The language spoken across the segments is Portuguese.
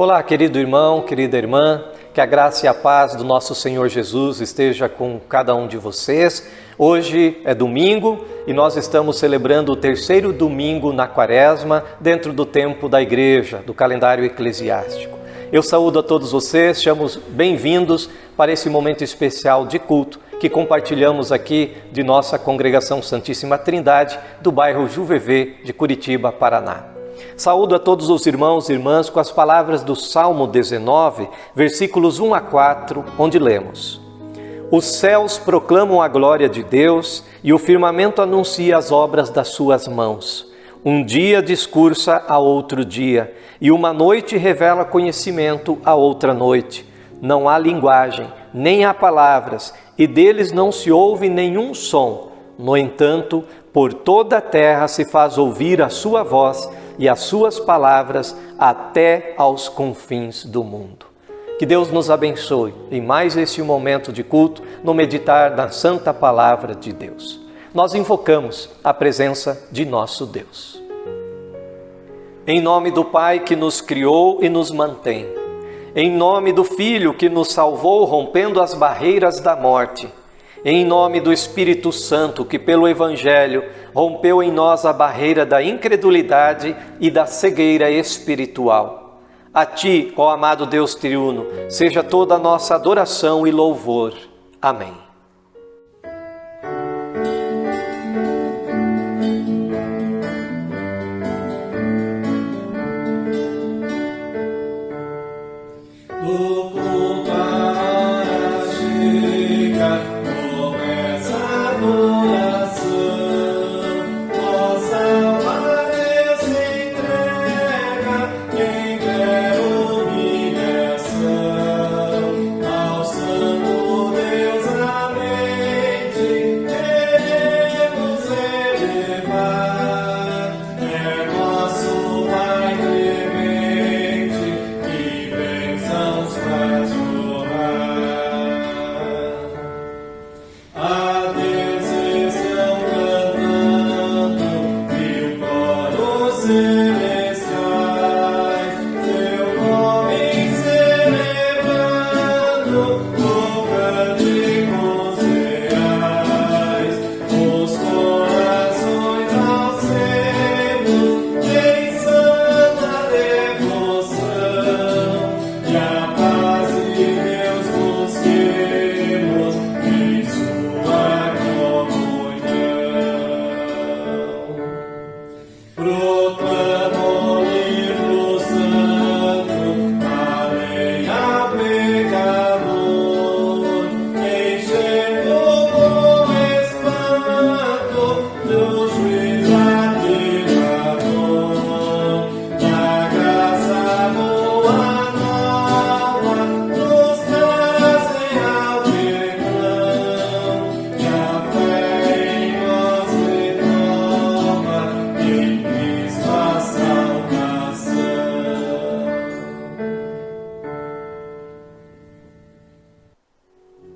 Olá, querido irmão, querida irmã, que a graça e a paz do nosso Senhor Jesus esteja com cada um de vocês. Hoje é domingo e nós estamos celebrando o terceiro domingo na Quaresma, dentro do tempo da Igreja, do calendário eclesiástico. Eu saúdo a todos vocês, chamo bem-vindos para esse momento especial de culto que compartilhamos aqui de nossa Congregação Santíssima Trindade, do bairro Juvevê de Curitiba, Paraná. Saúdo a todos os irmãos e irmãs com as palavras do Salmo 19, versículos 1 a 4, onde lemos: Os céus proclamam a glória de Deus e o firmamento anuncia as obras das suas mãos. Um dia discursa a outro dia, e uma noite revela conhecimento a outra noite. Não há linguagem, nem há palavras, e deles não se ouve nenhum som. No entanto, por toda a terra se faz ouvir a sua voz e as suas palavras até aos confins do mundo. Que Deus nos abençoe em mais esse momento de culto, no meditar na santa palavra de Deus. Nós invocamos a presença de nosso Deus. Em nome do Pai que nos criou e nos mantém, em nome do Filho que nos salvou rompendo as barreiras da morte, em nome do Espírito Santo que pelo Evangelho rompeu em nós a barreira da incredulidade e da cegueira espiritual. A Ti, ó amado Deus triuno, seja toda a nossa adoração e louvor. Amém.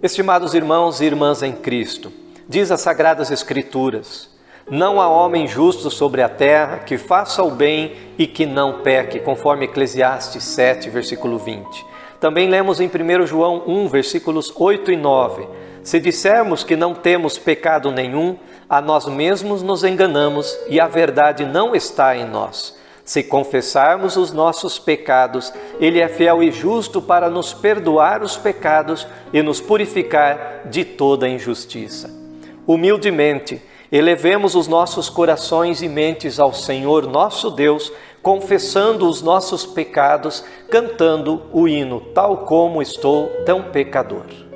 Estimados irmãos e irmãs em Cristo, diz as Sagradas Escrituras: não há homem justo sobre a terra que faça o bem e que não peque, conforme Eclesiastes 7, versículo 20. Também lemos em 1 João 1, versículos 8 e 9. Se dissermos que não temos pecado nenhum, a nós mesmos nos enganamos e a verdade não está em nós. Se confessarmos os nossos pecados, Ele é fiel e justo para nos perdoar os pecados e nos purificar de toda injustiça. Humildemente, elevemos os nossos corações e mentes ao Senhor nosso Deus, confessando os nossos pecados, cantando o hino Tal Como Estou Tão Pecador.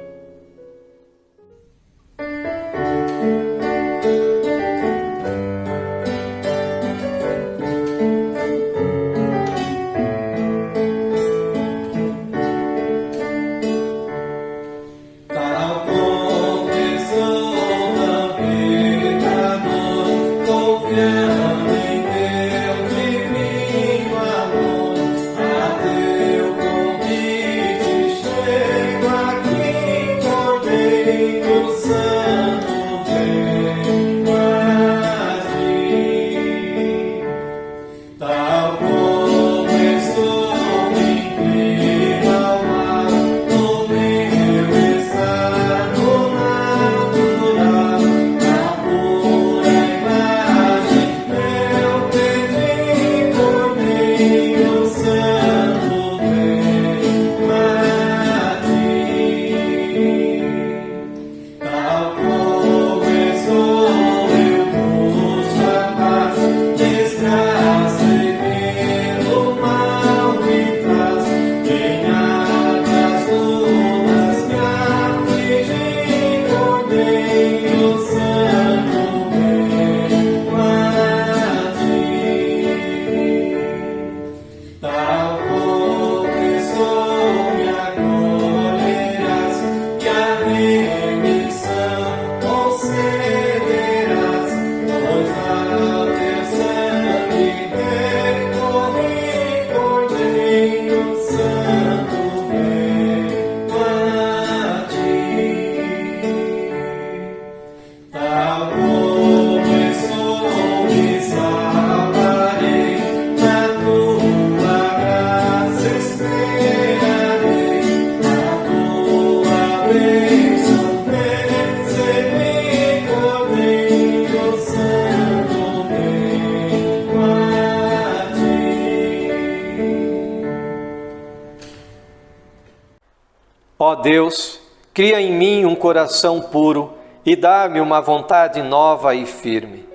Ó Deus, cria em mim um coração puro e dá-me uma vontade nova e firme.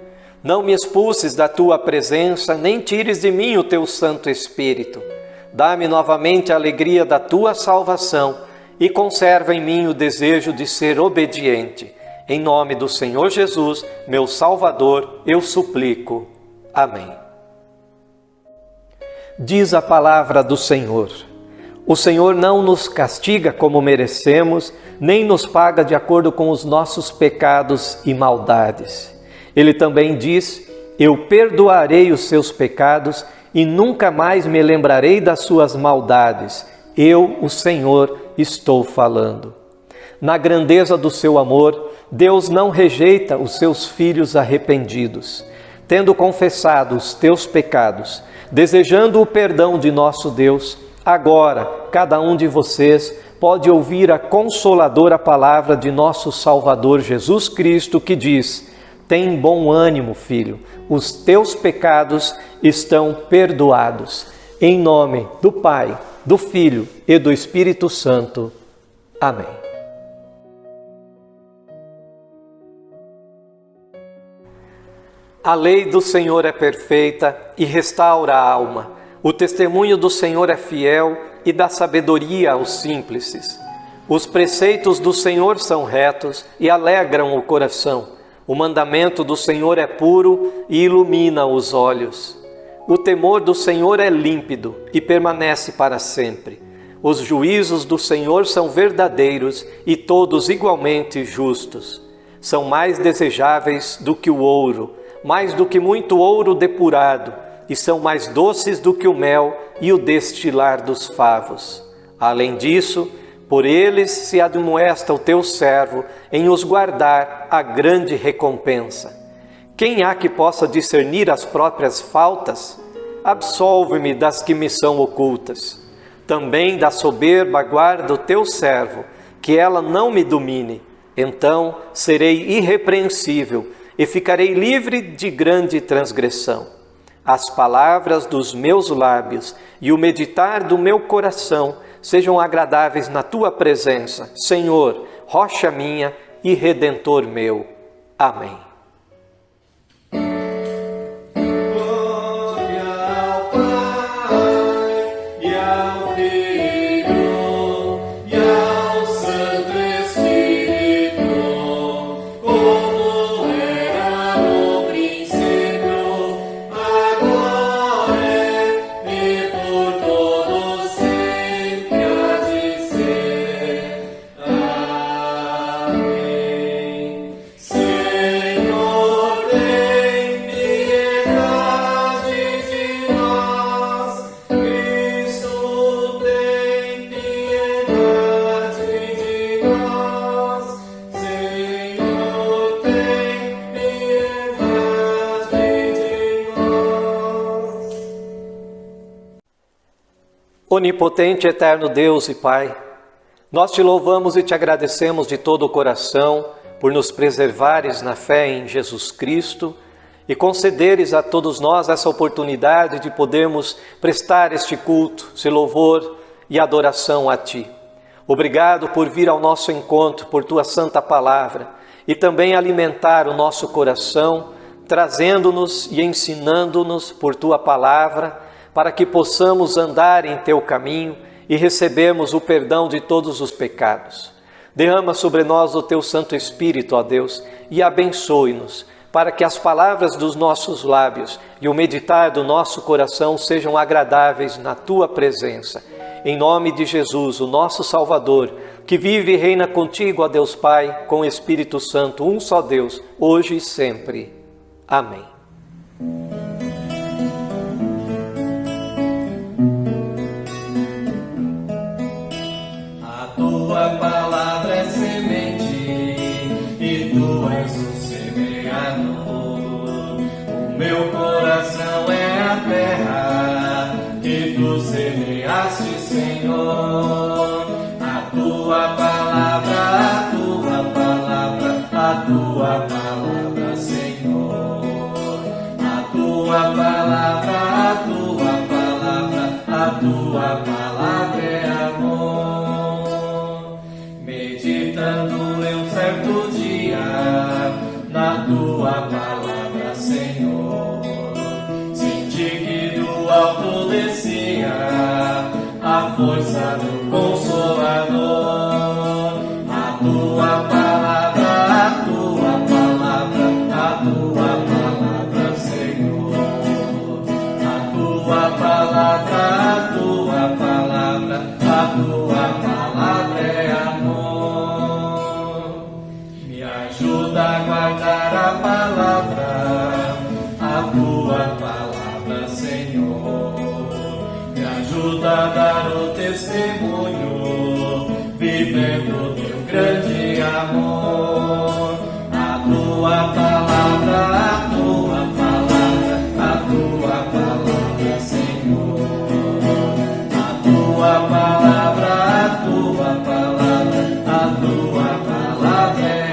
Não me expulses da tua presença, nem tires de mim o teu Santo Espírito. Dá-me novamente a alegria da tua salvação e conserva em mim o desejo de ser obediente. Em nome do Senhor Jesus, meu Salvador, eu suplico. Amém. Diz a palavra do Senhor: o Senhor não nos castiga como merecemos, nem nos paga de acordo com os nossos pecados e maldades. Ele também diz: eu perdoarei os seus pecados e nunca mais me lembrarei das suas maldades. Eu, o Senhor, estou falando. Na grandeza do seu amor, Deus não rejeita os seus filhos arrependidos. Tendo confessado os teus pecados, desejando o perdão de nosso Deus, agora, cada um de vocês pode ouvir a consoladora palavra de nosso Salvador Jesus Cristo, que diz: tem bom ânimo, filho, os teus pecados estão perdoados. Em nome do Pai, do Filho e do Espírito Santo. Amém. A lei do Senhor é perfeita e restaura a alma. O testemunho do Senhor é fiel e dá sabedoria aos simples. Os preceitos do Senhor são retos e alegram o coração. O mandamento do Senhor é puro e ilumina os olhos. O temor do Senhor é límpido e permanece para sempre. Os juízos do Senhor são verdadeiros e todos igualmente justos. São mais desejáveis do que o ouro, mais do que muito ouro depurado, e são mais doces do que o mel e o destilar dos favos. Além disso, por eles se admoesta o teu servo em os guardar a grande recompensa. Quem há que possa discernir as próprias faltas? Absolve-me das que me são ocultas. Também da soberba guarda o teu servo, que ela não me domine. Então serei irrepreensível e ficarei livre de grande transgressão. as palavras dos meus lábios e o meditar do meu coração sejam agradáveis na tua presença, Senhor, rocha minha e redentor meu. Amém. Onipotente, eterno Deus e Pai, nós te louvamos e te agradecemos de todo o coração por nos preservares na fé em Jesus Cristo e concederes a todos nós essa oportunidade de podermos prestar este culto, esse louvor e adoração a Ti. Obrigado por vir ao nosso encontro, por Tua santa palavra e também alimentar o nosso coração, trazendo-nos e ensinando-nos por Tua palavra, para que possamos andar em Teu caminho e recebermos o perdão de todos os pecados. Derrama sobre nós o Teu Santo Espírito, ó Deus, e abençoe-nos, para que as palavras dos nossos lábios e o meditar do nosso coração sejam agradáveis na Tua presença. Em nome de Jesus, o nosso Salvador, que vive e reina contigo, ó Deus Pai, com o Espírito Santo, um só Deus, hoje e sempre. Amém. Tua palavra é semente e Tu és o semeador. O meu coração é a terra que Tu semeaste, Senhor. A Tua palavra, a Tua palavra, a Tua palavra, Senhor. A Tua palavra, a Tua palavra, a Tua palavra é amor. Meditando em um certo dia na Tua palavra, Senhor, senti que do alto descia a força do Consolador. A Tua palavra, a Tua palavra, a Tua palavra, Senhor. A Tua palavra, a Tua palavra, a Tua palavra é amor. Ajuda a guardar a palavra, a Tua palavra, Senhor. Me ajuda a dar o testemunho, vivendo Teu grande amor. A Tua palavra, a Tua palavra, a Tua palavra, Senhor. A Tua palavra, a Tua palavra, a Tua palavra é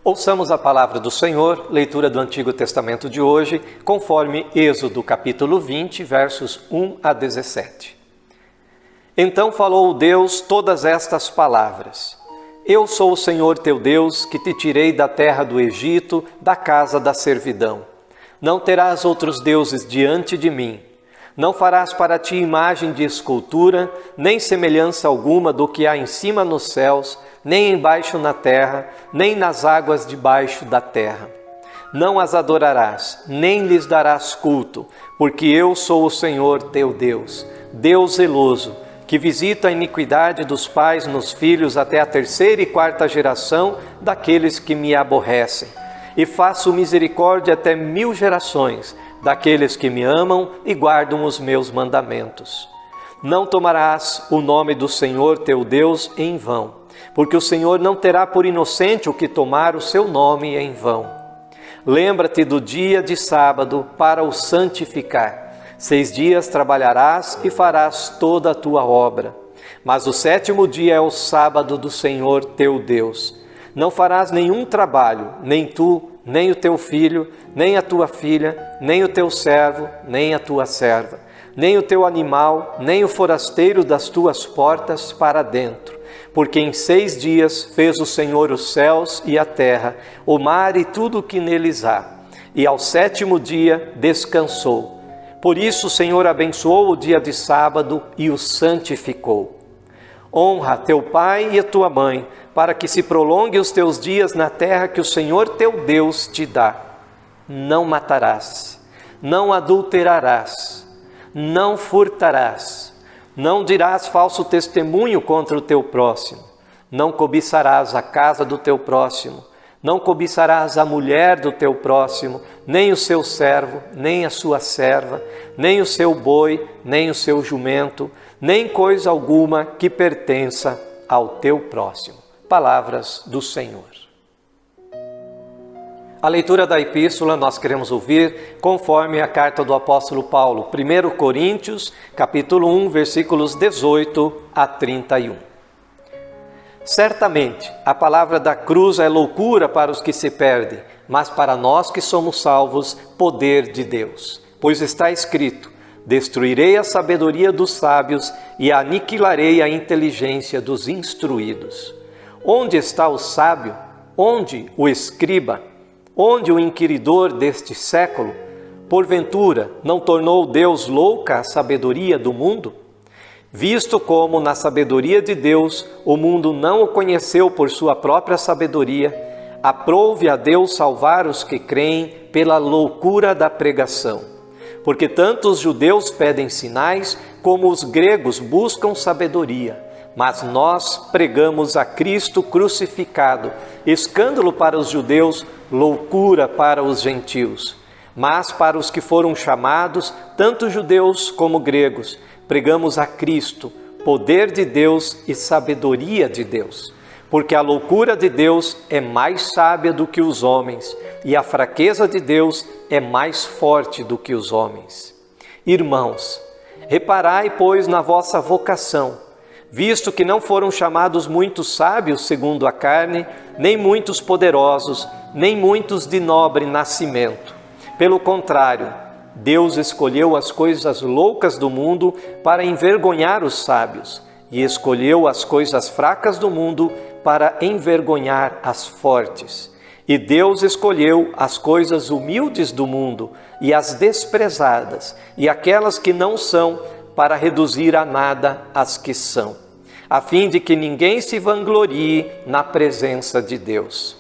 Ouçamos a palavra do Senhor, leitura do Antigo Testamento de hoje, conforme Êxodo capítulo 20, versos 1 a 17. Então falou Deus todas estas palavras: Eu sou o Senhor teu Deus, que te tirei da terra do Egito, da casa da servidão. Não terás outros deuses diante de mim. Não farás para ti imagem de escultura, nem semelhança alguma do que há em cima nos céus, nem embaixo na terra, nem nas águas debaixo da terra. Não as adorarás, nem lhes darás culto, porque eu sou o Senhor teu Deus, Deus zeloso, que visita a iniquidade dos pais nos filhos até a 3ª e 4ª geração daqueles que me aborrecem, e faço misericórdia até 1000 gerações daqueles que me amam e guardam os meus mandamentos. Não tomarás o nome do Senhor teu Deus em vão, porque o Senhor não terá por inocente o que tomar o seu nome em vão. Lembra-te do dia de sábado para o santificar. 6 dias trabalharás e farás toda a tua obra. Mas o 7º dia é o sábado do Senhor teu Deus. Não farás nenhum trabalho, nem tu, nem o teu filho, nem a tua filha, nem o teu servo, nem a tua serva, nem o teu animal, nem o forasteiro das tuas portas para dentro. Porque em 6 dias fez o Senhor os céus e a terra, o mar e tudo o que neles há. E ao 7º dia descansou. Por isso o Senhor abençoou o dia de sábado e o santificou. Honra teu pai e a tua mãe, para que se prolongue os teus dias na terra que o Senhor teu Deus te dá. Não matarás, não adulterarás, não furtarás, não dirás falso testemunho contra o teu próximo, não cobiçarás a casa do teu próximo, não cobiçarás a mulher do teu próximo, nem o seu servo, nem a sua serva, nem o seu boi, nem o seu jumento, nem coisa alguma que pertença ao teu próximo. Palavras do Senhor. A leitura da epístola nós queremos ouvir conforme a carta do apóstolo Paulo, 1 Coríntios, capítulo 1, versículos 18 a 31. Certamente, a palavra da cruz é loucura para os que se perdem, mas para nós que somos salvos, poder de Deus. Pois está escrito: destruirei a sabedoria dos sábios e aniquilarei a inteligência dos instruídos. Onde está o sábio? Onde o escriba? Onde o inquiridor deste século? Porventura, não tornou Deus louca a sabedoria do mundo? Visto como, na sabedoria de Deus, o mundo não o conheceu por sua própria sabedoria, aprouve a Deus salvar os que creem pela loucura da pregação. Porque tanto os judeus pedem sinais, como os gregos buscam sabedoria. Mas nós pregamos a Cristo crucificado, escândalo para os judeus, loucura para os gentios. Mas para os que foram chamados, tanto judeus como gregos, pregamos a Cristo, poder de Deus e sabedoria de Deus. Porque a loucura de Deus é mais sábia do que os homens, e a fraqueza de Deus é mais forte do que os homens. Irmãos, reparai, pois, na vossa vocação, visto que não foram chamados muitos sábios segundo a carne, nem muitos poderosos, nem muitos de nobre nascimento. Pelo contrário, Deus escolheu as coisas loucas do mundo para envergonhar os sábios, e escolheu as coisas fracas do mundo para envergonhar as fortes. E Deus escolheu as coisas humildes do mundo e as desprezadas, e aquelas que não são, para reduzir a nada as que são, a fim de que ninguém se vanglorie na presença de Deus.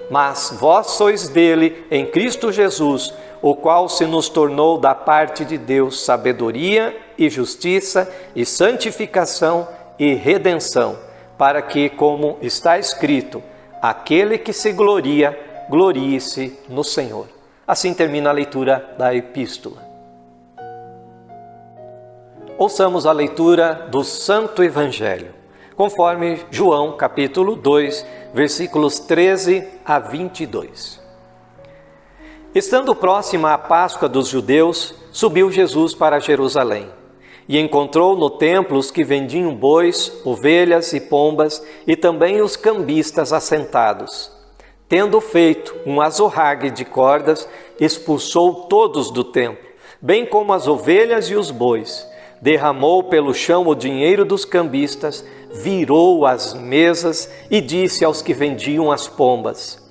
Mas vós sois dele em Cristo Jesus, o qual se nos tornou da parte de Deus sabedoria e justiça e santificação e redenção, para que, como está escrito, aquele que se gloria, glorie-se no Senhor. Assim termina a leitura da epístola. Ouçamos a leitura do Santo Evangelho, conforme João capítulo 2, versículos 13 a 22. Estando próxima a Páscoa dos judeus, subiu Jesus para Jerusalém e encontrou no templo os que vendiam bois, ovelhas e pombas e também os cambistas assentados. Tendo feito um azorrague de cordas, expulsou todos do templo, bem como as ovelhas e os bois. Derramou pelo chão o dinheiro dos cambistas, virou as mesas e disse aos que vendiam as pombas: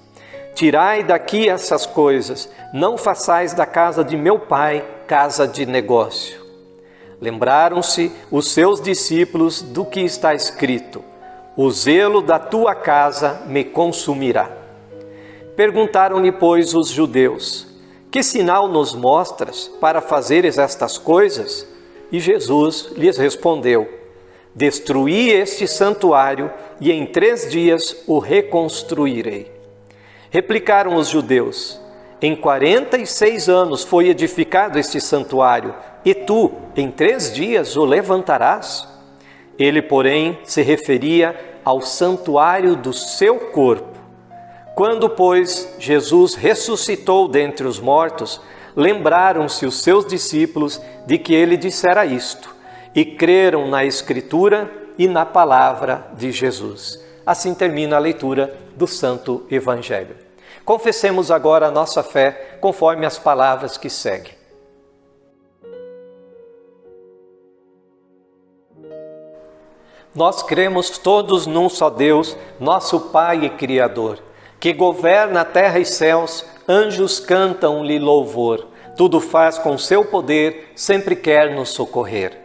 tirai daqui essas coisas, não façais da casa de meu pai casa de negócio. Lembraram-se os seus discípulos do que está escrito: o zelo da tua casa me consumirá. Perguntaram-lhe, pois, os judeus: que sinal nos mostras para fazeres estas coisas? E Jesus lhes respondeu: destruí este santuário e em 3 dias o reconstruirei. Replicaram os judeus: em 46 anos foi edificado este santuário, e tu, em 3 dias, o levantarás? Ele, porém, se referia ao santuário do seu corpo. Quando, pois, Jesus ressuscitou dentre os mortos, lembraram-se os seus discípulos de que ele dissera isto, e creram na Escritura e na palavra de Jesus. Assim termina a leitura do Santo Evangelho. Confessemos agora a nossa fé conforme as palavras que seguem. Nós cremos todos num só Deus, nosso Pai e Criador, que governa a terra e céus, anjos cantam-lhe louvor, tudo faz com seu poder, sempre quer nos socorrer.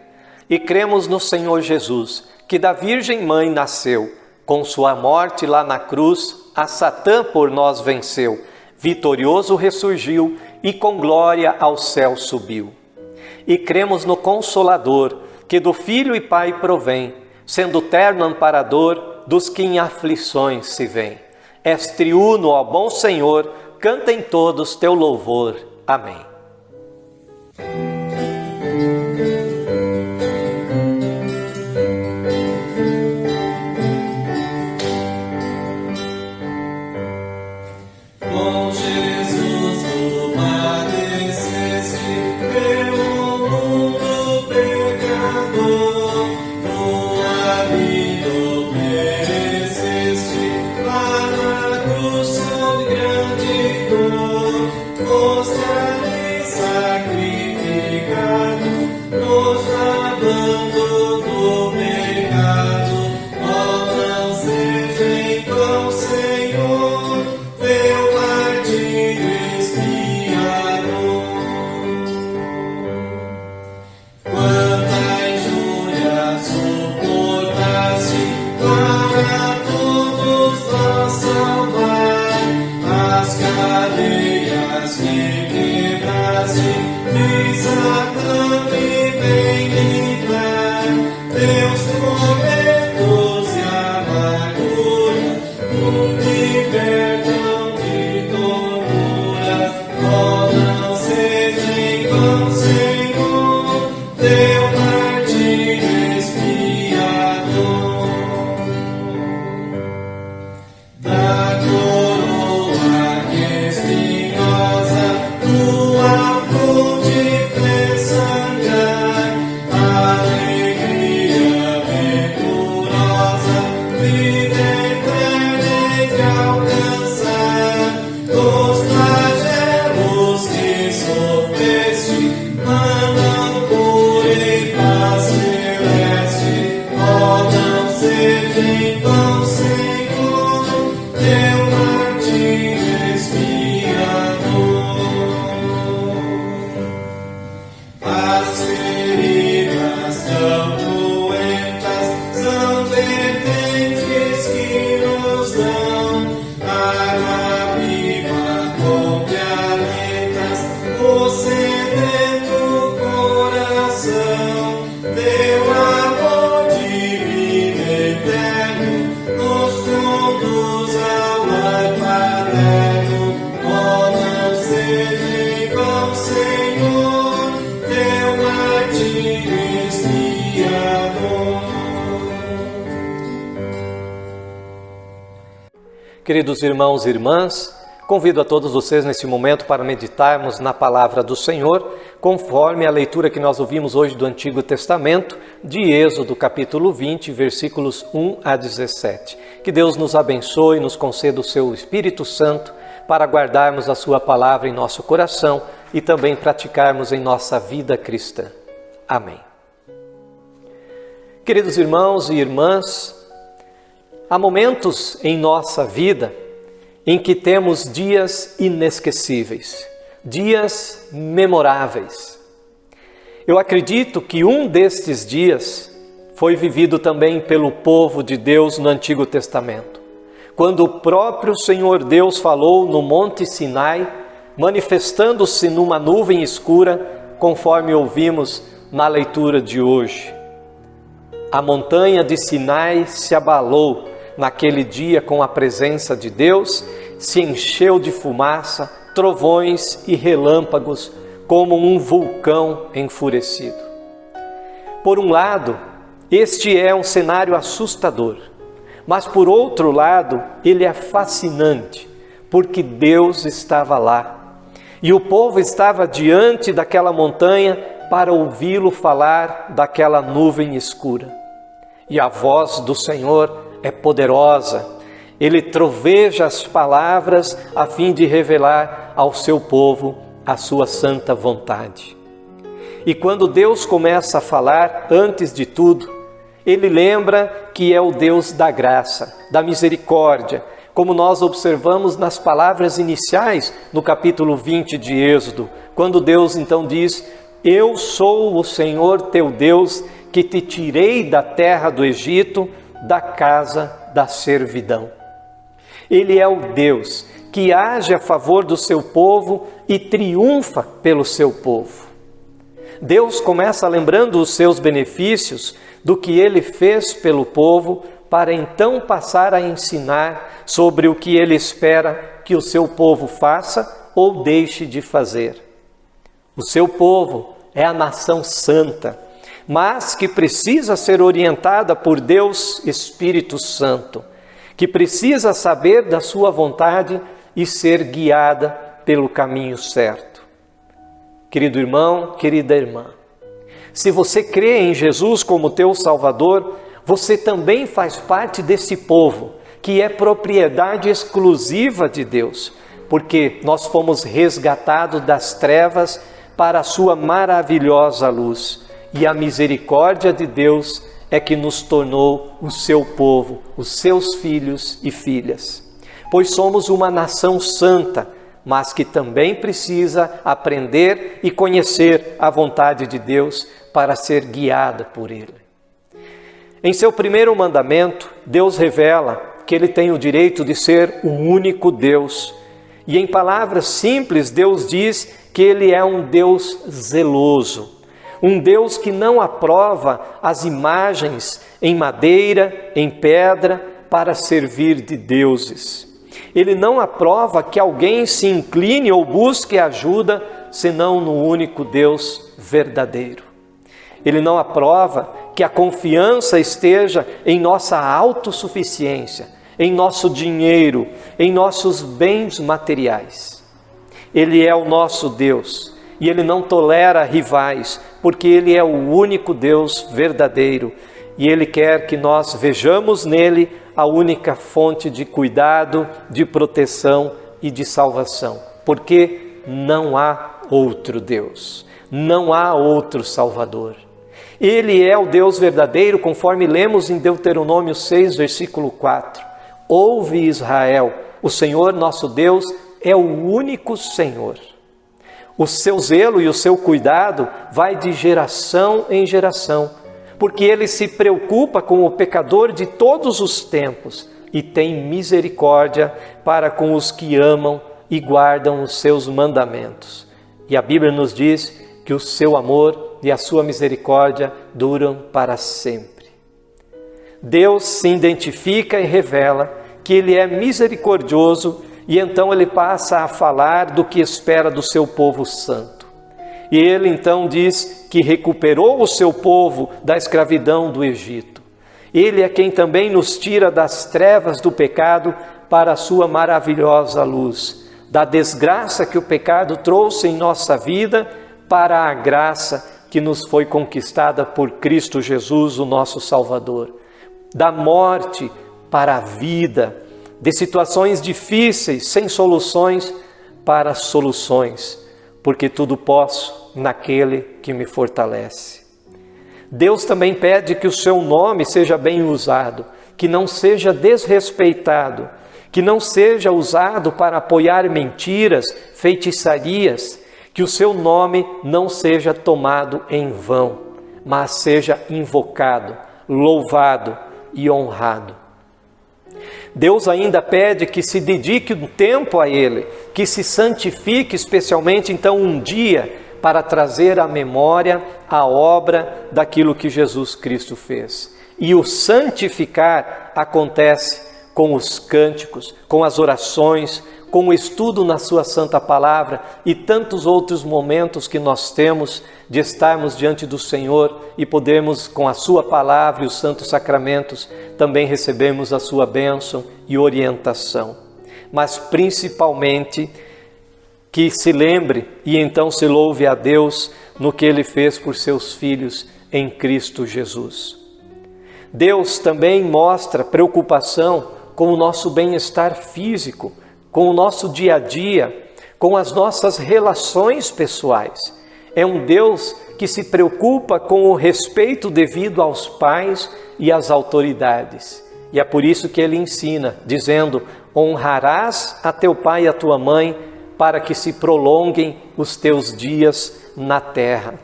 E cremos no Senhor Jesus, que da Virgem Mãe nasceu, com sua morte lá na cruz, a Satã por nós venceu, vitorioso ressurgiu e com glória ao céu subiu. E cremos no Consolador, que do Filho e Pai provém, sendo terno amparador dos que em aflições se vêem. És triuno, ó bom Senhor, cantem todos teu louvor. Amém. Com Jesus tu padeceste pelo mundo pecador, tua vida ofereceste lá na cruz sob grande dor, foste ali sacrificado, nos lavando do pecado. Ó, não seja em vão, Senhor, teu martírio expiador. Quanta injúria suportaste para todos nós salvar, as cadeias que quebraste, de Satã me vem livrar. Teus tormentos e amarguras nos libertam de torturas. Ó, não seja em vão, Senhor, teu martírio expiador. Da coroa que espinhosa tua fronte fez sangrar, alegria venturosa, vida eterna de alcançar. Os flagelos que sofreste mandam cura e paz celeste. Ó, não seja em vão, Senhor, teu martírio expiador. As feridas tão cruentas são vertentes que nos dão água viva com que alentas o sedento coração. Teu amor divino eterno nos conduz ao lar paterno. Ó, não seja em vão, Senhor, teu martírio expiador. Queridos irmãos e irmãs, convido a todos vocês nesse momento para meditarmos na palavra do Senhor, conforme a leitura que nós ouvimos hoje do Antigo Testamento, de Êxodo capítulo 20, versículos 1 a 17. Que Deus nos abençoe e nos conceda o seu Espírito Santo para guardarmos a sua palavra em nosso coração e também praticarmos em nossa vida cristã. Amém. Queridos irmãos e irmãs, há momentos em nossa vida em que temos dias inesquecíveis, dias memoráveis. Eu acredito que um destes dias foi vivido também pelo povo de Deus no Antigo Testamento, quando o próprio Senhor Deus falou no Monte Sinai, manifestando-se numa nuvem escura, conforme ouvimos na leitura de hoje. A montanha de Sinai se abalou naquele dia com a presença de Deus, se encheu de fumaça, trovões e relâmpagos, como um vulcão enfurecido. Por um lado, este é um cenário assustador, mas por outro lado, ele é fascinante, porque Deus estava lá. E o povo estava diante daquela montanha para ouvi-lo falar daquela nuvem escura. E a voz do Senhor é poderosa. Ele troveja as palavras a fim de revelar ao seu povo a sua santa vontade. E quando Deus começa a falar, antes de tudo, Ele lembra que é o Deus da graça, da misericórdia, como nós observamos nas palavras iniciais no capítulo 20 de Êxodo, quando Deus então diz: eu sou o Senhor teu Deus, que te tirei da terra do Egito, da casa da servidão. Ele é o Deus que age a favor do seu povo e triunfa pelo seu povo. Deus começa lembrando os seus benefícios do que Ele fez pelo povo, para então passar a ensinar sobre o que Ele espera que o seu povo faça ou deixe de fazer. O seu povo é a nação santa, mas que precisa ser orientada por Deus Espírito Santo, que precisa saber da sua vontade e ser guiada pelo caminho certo. Querido irmão, querida irmã, se você crê em Jesus como teu Salvador, você também faz parte desse povo, que é propriedade exclusiva de Deus, porque nós fomos resgatados das trevas para a sua maravilhosa luz, e a misericórdia de Deus é que nos tornou o seu povo, os seus filhos e filhas. Pois somos uma nação santa, mas que também precisa aprender e conhecer a vontade de Deus para ser guiada por Ele. Em seu primeiro mandamento, Deus revela que Ele tem o direito de ser o único Deus. E em palavras simples, Deus diz que Ele é um Deus zeloso, um Deus que não aprova as imagens em madeira, em pedra, para servir de deuses. Ele não aprova que alguém se incline ou busque ajuda, senão no único Deus verdadeiro. Ele não aprova que a confiança esteja em nossa autossuficiência, em nosso dinheiro, em nossos bens materiais. Ele é o nosso Deus e Ele não tolera rivais, porque Ele é o único Deus verdadeiro e Ele quer que nós vejamos nele a única fonte de cuidado, de proteção e de salvação, porque não há outro Deus, não há outro Salvador. Ele é o Deus verdadeiro, conforme lemos em Deuteronômio 6, versículo 4. Ouve, Israel, o Senhor nosso Deus é o único Senhor. O seu zelo e o seu cuidado vai de geração em geração, porque Ele se preocupa com o pecador de todos os tempos e tem misericórdia para com os que amam e guardam os seus mandamentos. E a Bíblia nos diz que o seu amor e a sua misericórdia duram para sempre. Deus se identifica e revela que Ele é misericordioso e então Ele passa a falar do que espera do seu povo santo. E Ele então diz que recuperou o seu povo da escravidão do Egito. Ele é quem também nos tira das trevas do pecado para a sua maravilhosa luz, da desgraça que o pecado trouxe em nossa vida para a graça que nos foi conquistada por Cristo Jesus, o nosso Salvador, da morte para a vida, de situações difíceis, sem soluções, para soluções, porque tudo posso naquele que me fortalece. Deus também pede que o seu nome seja bem usado, que não seja desrespeitado, que não seja usado para apoiar mentiras, feitiçarias, que o seu nome não seja tomado em vão, mas seja invocado, louvado e honrado. Deus ainda pede que se dedique um tempo a Ele, que se santifique especialmente então um dia para trazer à memória a obra daquilo que Jesus Cristo fez. E o santificar acontece com os cânticos, com as orações, com o estudo na sua santa palavra e tantos outros momentos que nós temos de estarmos diante do Senhor e podermos, com a sua palavra e os santos sacramentos, também recebemos a sua bênção e orientação. Mas principalmente que se lembre e então se louve a Deus no que Ele fez por seus filhos em Cristo Jesus. Deus também mostra preocupação com o nosso bem-estar físico, com o nosso dia a dia, com as nossas relações pessoais. É um Deus que se preocupa com o respeito devido aos pais e às autoridades. E é por isso que Ele ensina, dizendo: honrarás a teu pai e a tua mãe, para que se prolonguem os teus dias na terra.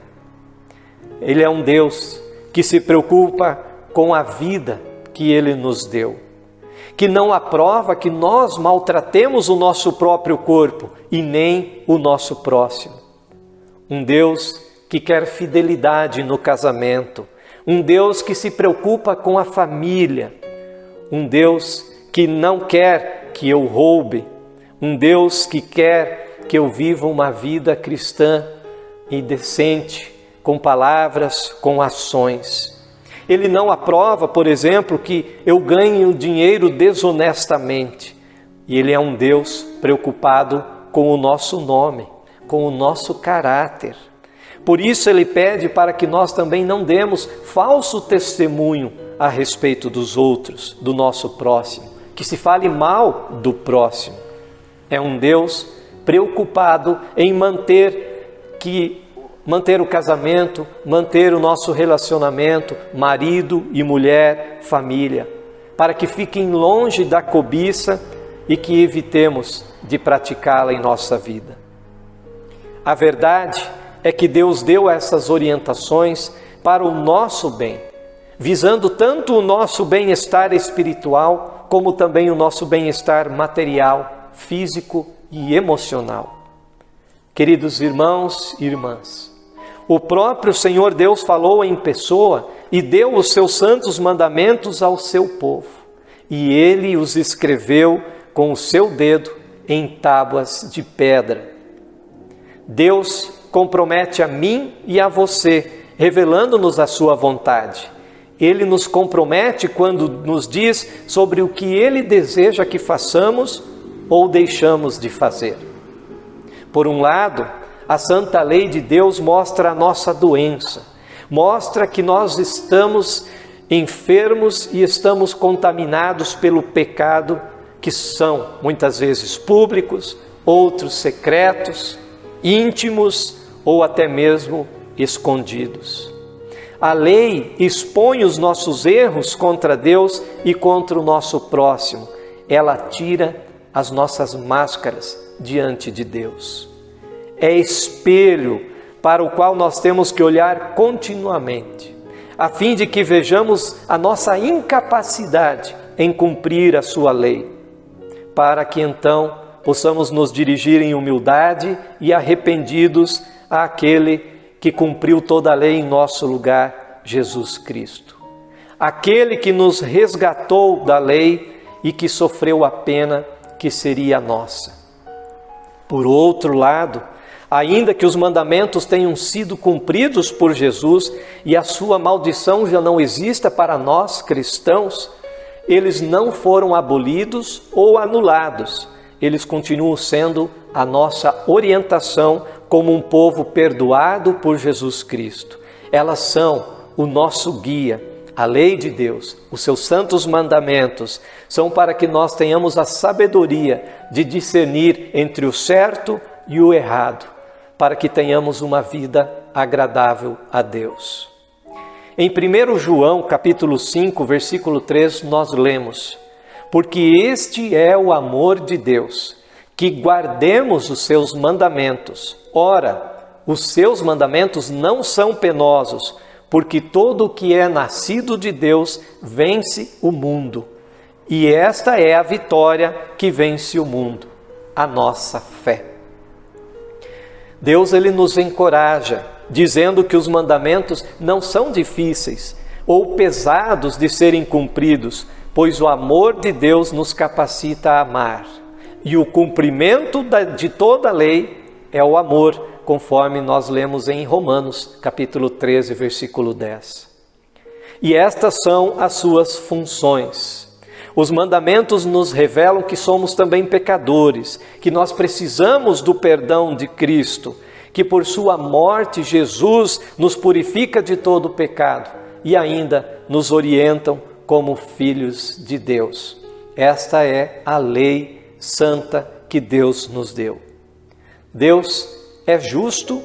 Ele é um Deus que se preocupa com a vida que Ele nos deu, que não aprova que nós maltratemos o nosso próprio corpo e nem o nosso próximo. Um Deus que quer fidelidade no casamento, um Deus que se preocupa com a família, um Deus que não quer que eu roube, um Deus que quer que eu viva uma vida cristã e decente, com palavras, com ações. Ele não aprova, por exemplo, que eu ganhe o dinheiro desonestamente. E Ele é um Deus preocupado com o nosso nome, com o nosso caráter. Por isso Ele pede para que nós também não demos falso testemunho a respeito dos outros, do nosso próximo, que se fale mal do próximo. É um Deus preocupado em manter o casamento, manter o nosso relacionamento, marido e mulher, família, para que fiquem longe da cobiça e que evitemos de praticá-la em nossa vida. A verdade é que Deus deu essas orientações para o nosso bem, visando tanto o nosso bem-estar espiritual, como também o nosso bem-estar material, físico e emocional. Queridos irmãos e irmãs, o próprio Senhor Deus falou em pessoa e deu os seus santos mandamentos ao seu povo. E Ele os escreveu com o seu dedo em tábuas de pedra. Deus compromete a mim e a você, revelando-nos a sua vontade. Ele nos compromete quando nos diz sobre o que Ele deseja que façamos ou deixamos de fazer. Por um lado, a santa lei de Deus mostra a nossa doença, mostra que nós estamos enfermos e estamos contaminados pelo pecado, que são muitas vezes públicos, outros secretos, íntimos ou até mesmo escondidos. A lei expõe os nossos erros contra Deus e contra o nosso próximo. Ela tira as nossas máscaras diante de Deus. É espelho para o qual nós temos que olhar continuamente, a fim de que vejamos a nossa incapacidade em cumprir a sua lei, para que então possamos nos dirigir em humildade e arrependidos àquele que cumpriu toda a lei em nosso lugar, Jesus Cristo. Aquele que nos resgatou da lei e que sofreu a pena que seria nossa. Por outro lado, ainda que os mandamentos tenham sido cumpridos por Jesus e a sua maldição já não exista para nós cristãos, eles não foram abolidos ou anulados. Eles continuam sendo a nossa orientação como um povo perdoado por Jesus Cristo. Elas são o nosso guia. A lei de Deus, os seus santos mandamentos, são para que nós tenhamos a sabedoria de discernir entre o certo e o errado, para que tenhamos uma vida agradável a Deus. Em 1 João, capítulo 5, versículo 3, nós lemos: porque este é o amor de Deus, que guardemos os seus mandamentos. Ora, os seus mandamentos não são penosos, porque todo o que é nascido de Deus vence o mundo. E esta é a vitória que vence o mundo, a nossa fé. Deus, Ele nos encoraja, dizendo que os mandamentos não são difíceis ou pesados de serem cumpridos, pois o amor de Deus nos capacita a amar. E o cumprimento de toda a lei é o amor, conforme nós lemos em Romanos, capítulo 13, versículo 10. E estas são as suas funções. Os mandamentos nos revelam que somos também pecadores, que nós precisamos do perdão de Cristo, que por sua morte Jesus nos purifica de todo o pecado, e ainda nos orientam como filhos de Deus. Esta é a lei santa que Deus nos deu. Deus é justo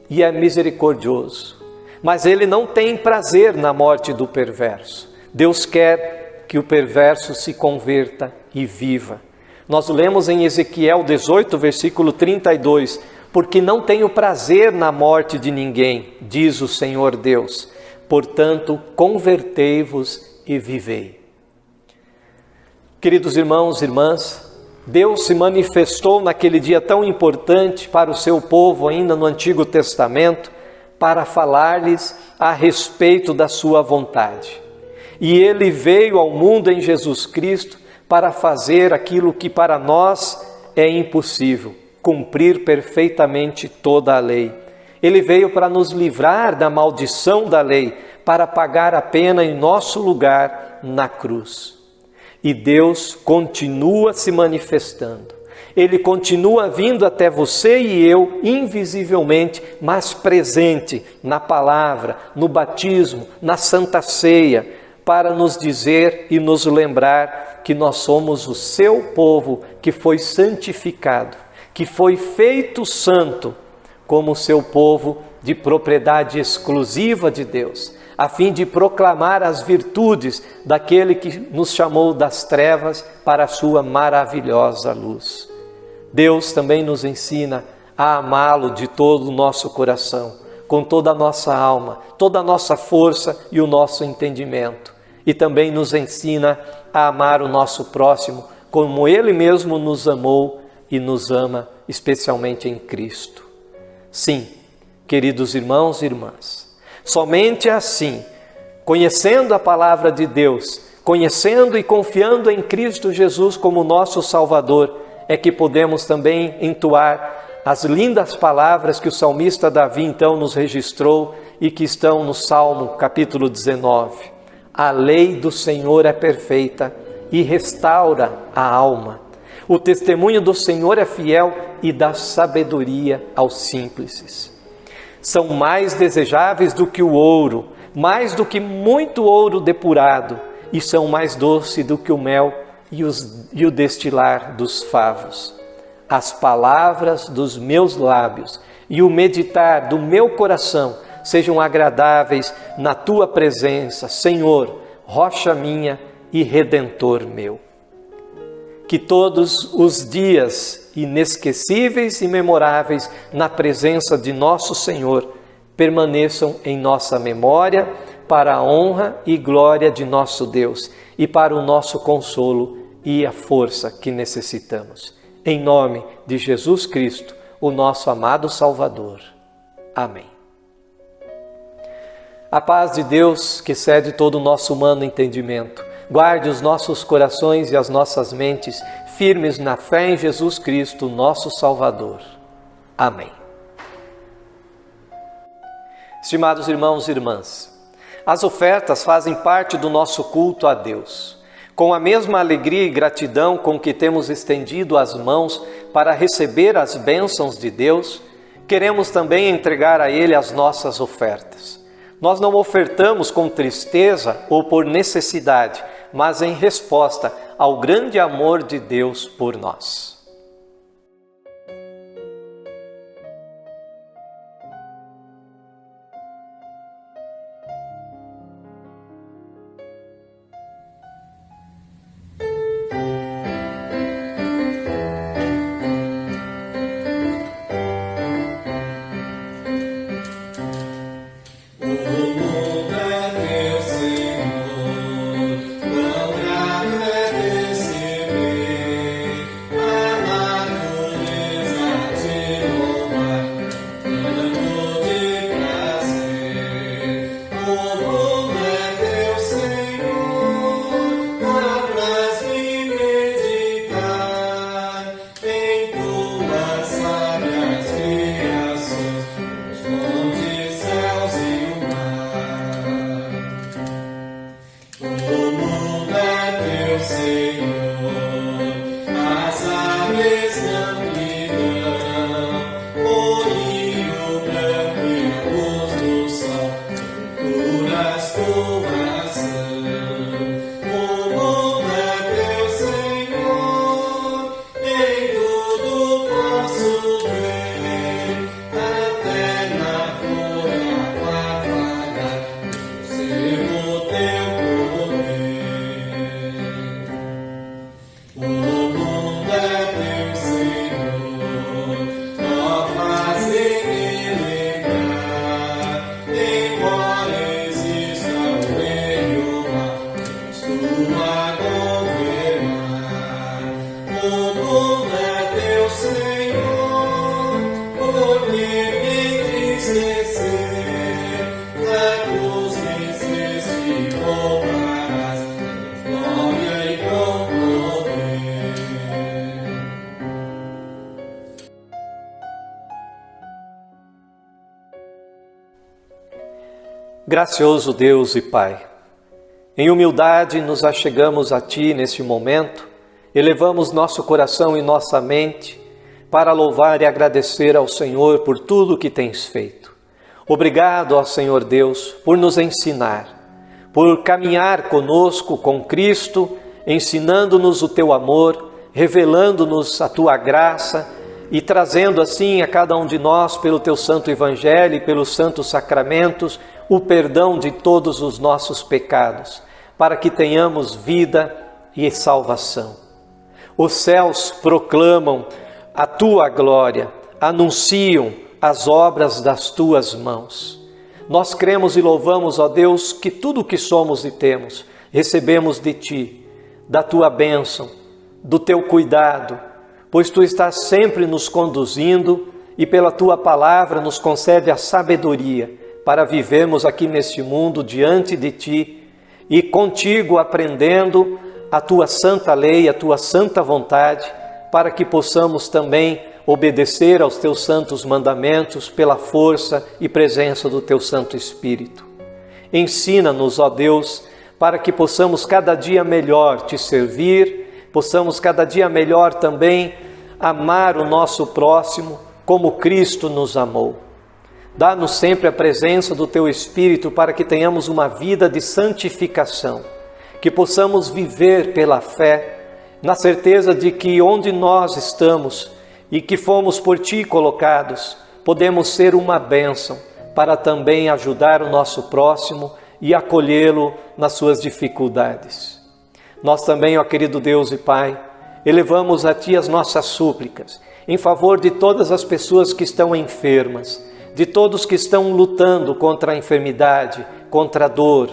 e é misericordioso, mas Ele não tem prazer na morte do perverso. Deus quer que o perverso se converta e viva. Nós lemos em Ezequiel 18, versículo 32, porque não tenho prazer na morte de ninguém, diz o Senhor Deus. Portanto, convertei-vos e vivei. Queridos irmãos e irmãs, Deus se manifestou naquele dia tão importante para o seu povo, ainda no Antigo Testamento, para falar-lhes a respeito da sua vontade. E Ele veio ao mundo em Jesus Cristo para fazer aquilo que para nós é impossível, cumprir perfeitamente toda a lei. Ele veio para nos livrar da maldição da lei, para pagar a pena em nosso lugar na cruz. E Deus continua se manifestando. Ele continua vindo até você e eu, invisivelmente, mas presente na palavra, no batismo, na Santa Ceia, para nos dizer e nos lembrar que nós somos o seu povo que foi santificado, que foi feito santo como o seu povo de propriedade exclusiva de Deus, a fim de proclamar as virtudes daquele que nos chamou das trevas para a sua maravilhosa luz. Deus também nos ensina a amá-lo de todo o nosso coração, com toda a nossa alma, toda a nossa força e o nosso entendimento. E também nos ensina a amar o nosso próximo como Ele mesmo nos amou e nos ama, especialmente em Cristo. Sim, queridos irmãos e irmãs, somente assim, conhecendo a palavra de Deus, conhecendo e confiando em Cristo Jesus como nosso Salvador, é que podemos também entoar as lindas palavras que o salmista Davi então nos registrou e que estão no Salmo capítulo 19. A lei do Senhor é perfeita e restaura a alma. O testemunho do Senhor é fiel e dá sabedoria aos simples. São mais desejáveis do que o ouro, mais do que muito ouro depurado, e são mais doces do que o mel e o destilar dos favos. As palavras dos meus lábios e o meditar do meu coração sejam agradáveis na Tua presença, Senhor, rocha minha e redentor meu. Que todos os dias inesquecíveis e memoráveis na presença de nosso Senhor permaneçam em nossa memória para a honra e glória de nosso Deus e para o nosso consolo e a força que necessitamos. Em nome de Jesus Cristo, o nosso amado Salvador. Amém. A paz de Deus, que excede todo o nosso humano entendimento, guarde os nossos corações e as nossas mentes firmes na fé em Jesus Cristo, nosso Salvador. Amém. Estimados irmãos e irmãs, as ofertas fazem parte do nosso culto a Deus. Com a mesma alegria e gratidão com que temos estendido as mãos para receber as bênçãos de Deus, queremos também entregar a Ele as nossas ofertas. Nós não ofertamos com tristeza ou por necessidade, mas em resposta ao grande amor de Deus por nós. As tuas Gracioso Deus e Pai, em humildade nos achegamos a Ti neste momento, elevamos nosso coração e nossa mente para louvar e agradecer ao Senhor por tudo que tens feito. Obrigado ao Senhor Deus por nos ensinar, por caminhar conosco com Cristo, ensinando-nos o Teu amor, revelando-nos a Tua graça e trazendo assim a cada um de nós, pelo Teu Santo Evangelho e pelos santos sacramentos, o perdão de todos os nossos pecados, para que tenhamos vida e salvação. Os céus proclamam a Tua glória, anunciam as obras das Tuas mãos. Nós cremos e louvamos, ó Deus, que tudo o que somos e temos, recebemos de Ti, da Tua bênção, do Teu cuidado, pois Tu estás sempre nos conduzindo e pela Tua palavra nos concede a sabedoria para vivermos aqui neste mundo diante de Ti e contigo aprendendo a Tua santa lei, a Tua santa vontade, para que possamos também obedecer aos Teus santos mandamentos pela força e presença do Teu Santo Espírito. Ensina-nos, ó Deus, para que possamos cada dia melhor Te servir, possamos cada dia melhor também amar o nosso próximo como Cristo nos amou. Dá-nos sempre a presença do Teu Espírito para que tenhamos uma vida de santificação, que possamos viver pela fé, na certeza de que onde nós estamos e que fomos por Ti colocados, podemos ser uma bênção para também ajudar o nosso próximo e acolhê-lo nas suas dificuldades. Nós também, ó querido Deus e Pai, elevamos a Ti as nossas súplicas em favor de todas as pessoas que estão enfermas, de todos que estão lutando contra a enfermidade, contra a dor,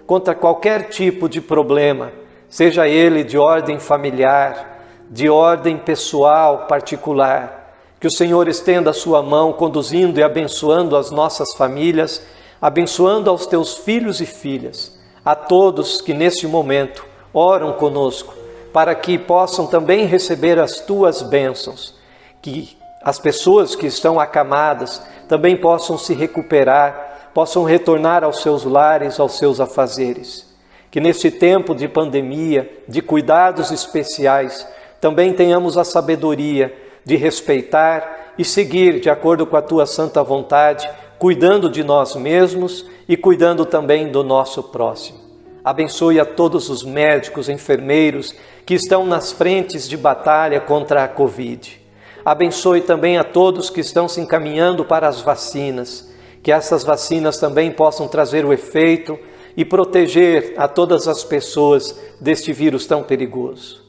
contra qualquer tipo de problema, seja ele de ordem familiar, de ordem pessoal, particular. Que o Senhor estenda a sua mão, conduzindo e abençoando as nossas famílias, abençoando aos Teus filhos e filhas, a todos que neste momento oram conosco, para que possam também receber as Tuas bênçãos, que as pessoas que estão acamadas também possam se recuperar, possam retornar aos seus lares, aos seus afazeres. Que neste tempo de pandemia, de cuidados especiais, também tenhamos a sabedoria de respeitar e seguir de acordo com a Tua santa vontade, cuidando de nós mesmos e cuidando também do nosso próximo. Abençoe a todos os médicos, enfermeiros que estão nas frentes de batalha contra a Covid. Abençoe também a todos que estão se encaminhando para as vacinas, que essas vacinas também possam trazer o efeito e proteger a todas as pessoas deste vírus tão perigoso.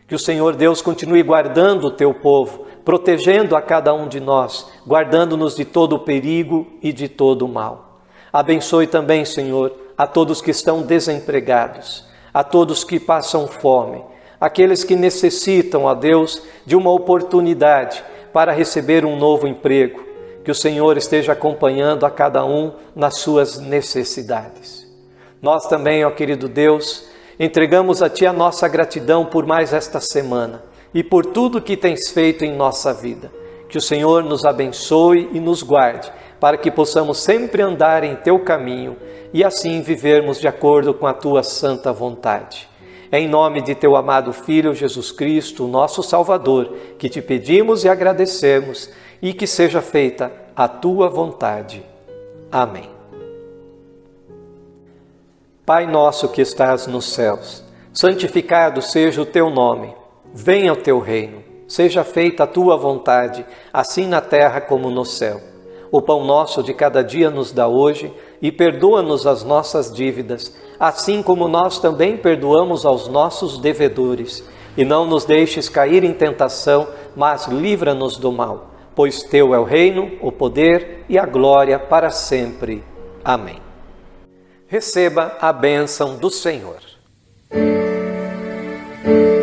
Que o Senhor Deus continue guardando o Teu povo, protegendo a cada um de nós, guardando-nos de todo o perigo e de todo o mal. Abençoe também, Senhor, a todos que estão desempregados, a todos que passam fome, aqueles que necessitam, ó Deus, de uma oportunidade para receber um novo emprego. Que o Senhor esteja acompanhando a cada um nas suas necessidades. Nós também, ó querido Deus, entregamos a Ti a nossa gratidão por mais esta semana e por tudo que tens feito em nossa vida. Que o Senhor nos abençoe e nos guarde, para que possamos sempre andar em Teu caminho e assim vivermos de acordo com a Tua santa vontade. É em nome de Teu amado Filho Jesus Cristo, nosso Salvador, que Te pedimos e agradecemos, e que seja feita a Tua vontade. Amém. Pai nosso que estás nos céus, santificado seja o Teu nome. Venha o Teu reino. Seja feita a Tua vontade, assim na terra como no céu. O pão nosso de cada dia nos dá hoje, e perdoa-nos as nossas dívidas, assim como nós também perdoamos aos nossos devedores. E não nos deixes cair em tentação, mas livra-nos do mal. Pois Teu é o reino, o poder e a glória para sempre. Amém. Receba a bênção do Senhor.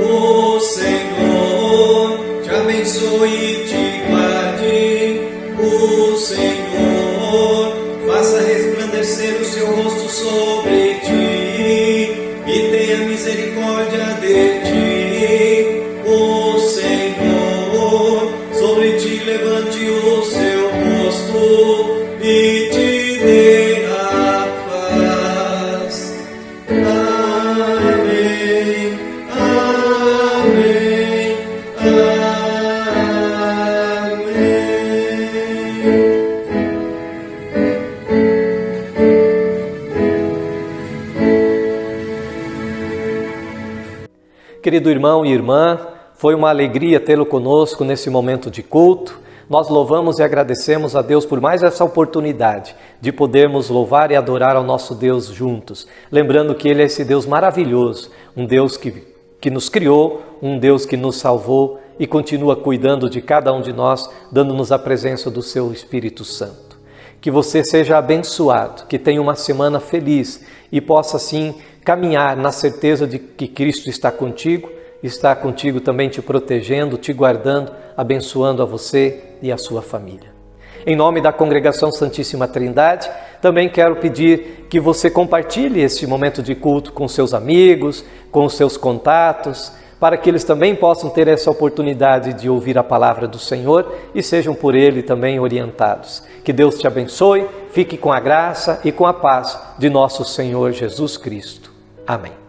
O Senhor te abençoe e te guarde. O Senhor faça resplandecer o seu rosto sobre ti e tenha misericórdia de ti. O Senhor sobre ti levante o seu rosto e te dê a paz. Querido irmão e irmã, foi uma alegria tê-lo conosco nesse momento de culto. Nós louvamos e agradecemos a Deus por mais essa oportunidade de podermos louvar e adorar ao nosso Deus juntos. Lembrando que Ele é esse Deus maravilhoso, um Deus que nos criou, um Deus que nos salvou e continua cuidando de cada um de nós, dando-nos a presença do Seu Espírito Santo. Que você seja abençoado, que tenha uma semana feliz e possa assim caminhar na certeza de que Cristo está contigo também te protegendo, te guardando, abençoando a você e a sua família. Em nome da Congregação Santíssima Trindade, também quero pedir que você compartilhe esse momento de culto com seus amigos, com os seus contatos, para que eles também possam ter essa oportunidade de ouvir a palavra do Senhor e sejam por Ele também orientados. Que Deus te abençoe, fique com a graça e com a paz de nosso Senhor Jesus Cristo. Amém.